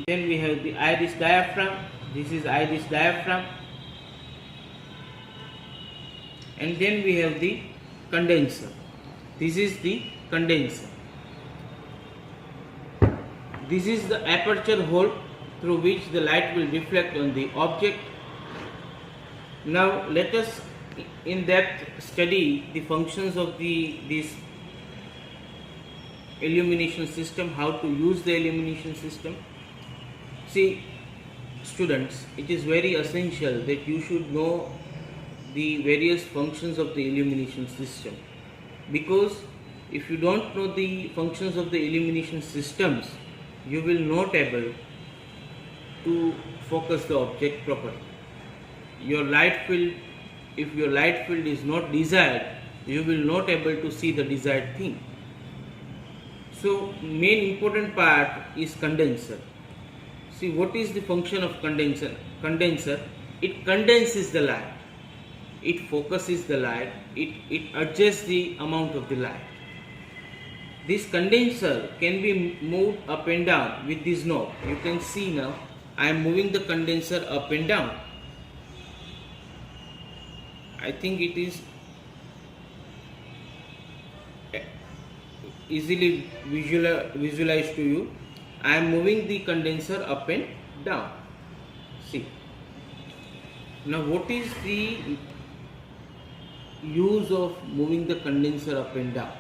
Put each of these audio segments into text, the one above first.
Then we have the iris diaphragm. This is iris diaphragm. And then we have the condenser. This is the condenser. This is the aperture hole through which the light will reflect on the object. Now let us in depth study the functions of this illumination system, how to use the illumination system. See, students, it is very essential that you should know the various functions of the illumination system, because if you don't know the functions of the illumination systems, you will not able to focus the object properly. Your light field, if your light field is not desired, you will not able to see the desired thing. So main important part is condenser. See, what is the function of condenser? Condenser, it condenses the light, it focuses the light, it adjusts the amount of the light. This condenser can be moved up and down with this knob. You can see now I am moving the condenser up and down. I think it is easily visualized to you. I am moving the condenser up and down. See. Now what is the use of moving the condenser up and down?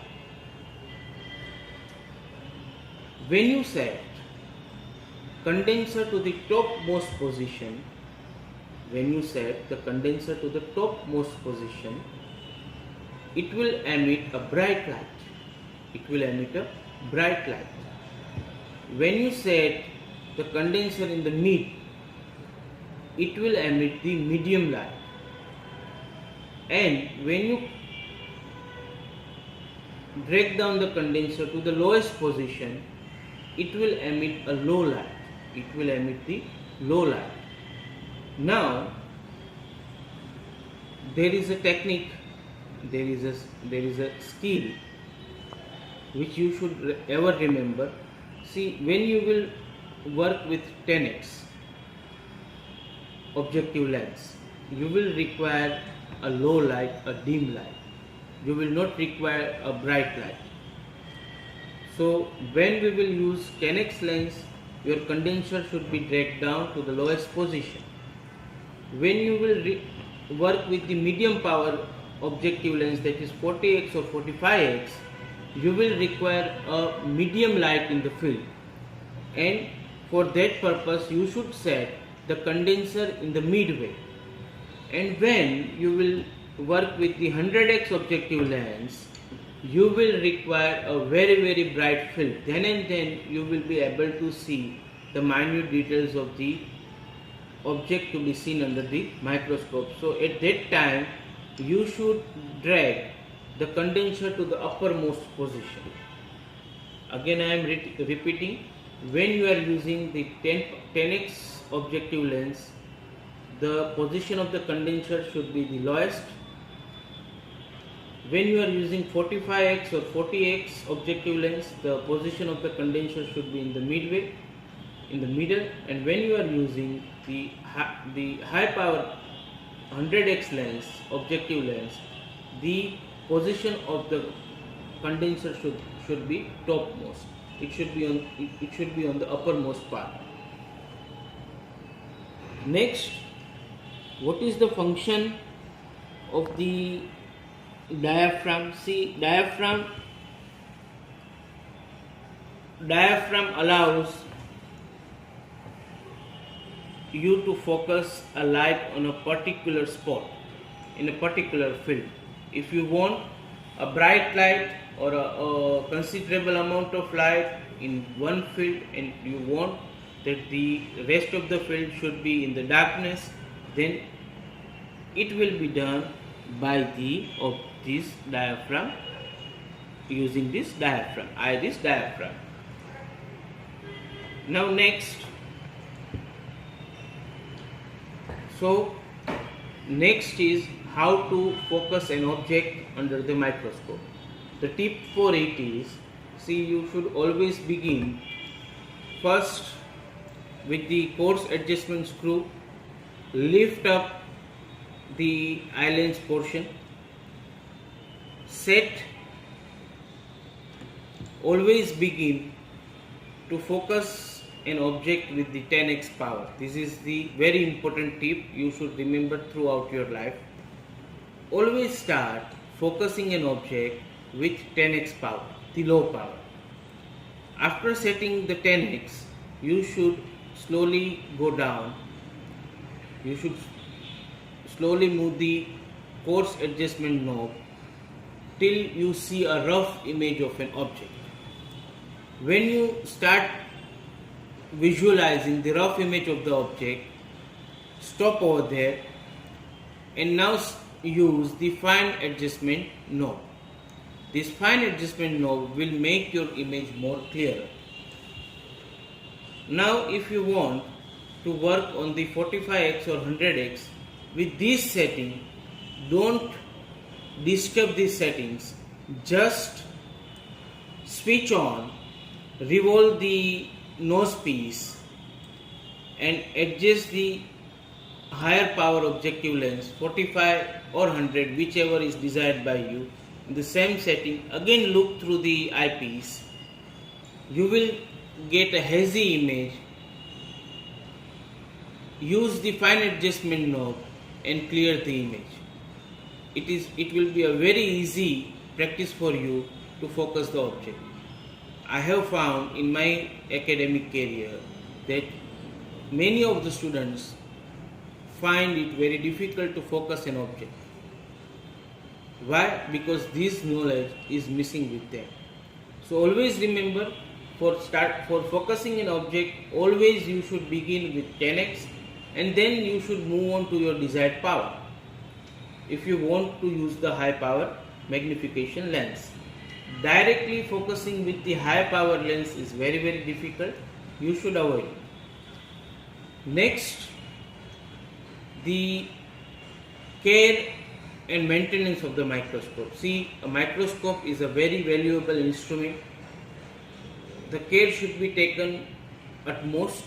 When you set condenser to the topmost position, when you set the condenser to the topmost position, it will emit a bright light. It will emit a bright light. When you set the condenser in the mid, it will emit the medium light. And when you drag down the condenser to the lowest position, it will emit a low light. It will emit the low light. Now, there is a technique, there is a skill which you should ever remember. See, when you will work with 10x objective lens, you will require a low light, a dim light. You will not require a bright light. So when we will use 10x lens, your condenser should be dragged down to the lowest position. When you will work with the medium power objective lens, that is 40x or 45x, you will require a medium light in the field, and for that purpose you should set the condenser in the midway. And when you will work with the 100x objective lens, you will require a very bright field. Then and then you will be able to see the minute details of the object to be seen under the microscope. So at that time you should drag the condenser to the uppermost position. Again I am repeating, when you are using the 10x objective lens, the position of the condenser should be the lowest. When you are using 45x or 40x objective lens, the position of the condenser should be in the midway, in the middle. And when you are using the high power 100x lens, objective lens, the position of the condenser should be topmost. It should be on the uppermost part. Next, what is the function of the diaphragm? See, diaphragm allows you to focus a light on a particular spot in a particular field. If you want a bright light or a considerable amount of light in one field, and you want that the rest of the field should be in the darkness, then it will be done by this diaphragm, using this diaphragm, iris diaphragm. Now next, next is how to focus an object under the microscope. The tip for it is, see, you should always begin first with the coarse adjustment screw, lift up the eye lens portion, set, always begin to focus an object with the 10x power. This is the very important tip you should remember throughout your life. Always start focusing an object with 10x power, the low power. After setting the 10x, you should slowly go down. You should slowly move the coarse adjustment knob till you see a rough image of an object. When you start visualizing the rough image of the object, stop over there and now use the fine adjustment knob. This fine adjustment knob will make your image more clear. Now if you want to work on the 45x or 100x with this setting, don't disturb these settings, just switch on, revolve the nose piece and adjust the higher power objective lens 45 or 100, whichever is desired by you. In the same setting, again look through the eyepiece. You will get a hazy image. Use the fine adjustment knob and clear the image. It will be a very easy practice for you to focus the object. I have found in my academic career that many of the students find it very difficult to focus an object. Why? Because this knowledge is missing with them. So always remember, for focusing an object, always you should begin with 10x and then you should move on to your desired power. If you want to use the high power magnification lens, directly focusing with the high power lens is very difficult. You should avoid it. Next, the care and maintenance of the microscope. See, a microscope is a very valuable instrument. The care should be taken at most,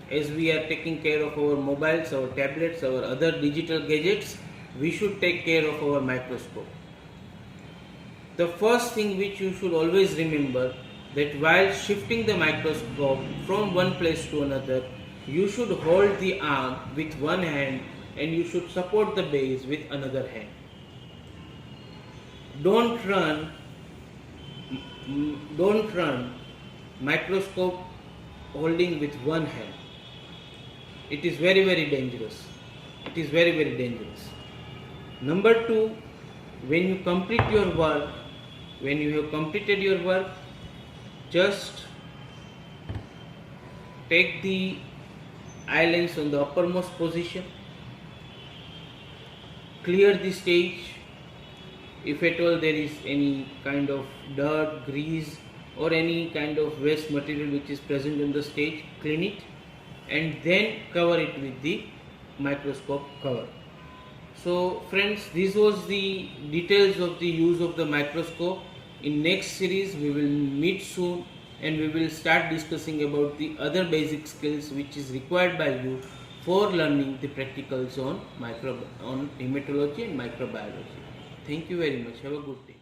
as we are taking care of our mobiles, our tablets, our other digital gadgets. We should take care of our microscope. The first thing which you should always remember, that while shifting the microscope from one place to another, you should hold the arm with one hand and you should support the base with another hand. Don't run microscope holding with one hand. It is very dangerous. It is very dangerous. Number 2, when you complete your work, when you have completed your work, just take the eye lens on the uppermost position, clear the stage. If at all there is any kind of dirt, grease or any kind of waste material which is present on the stage, clean it and then cover it with the microscope cover. So friends, this was the details of the use of the microscope. In next series we will meet soon and we will start discussing about the other basic skills which is required by you for learning the practicals on hematology and microbiology. Thank you very much. Have a good day.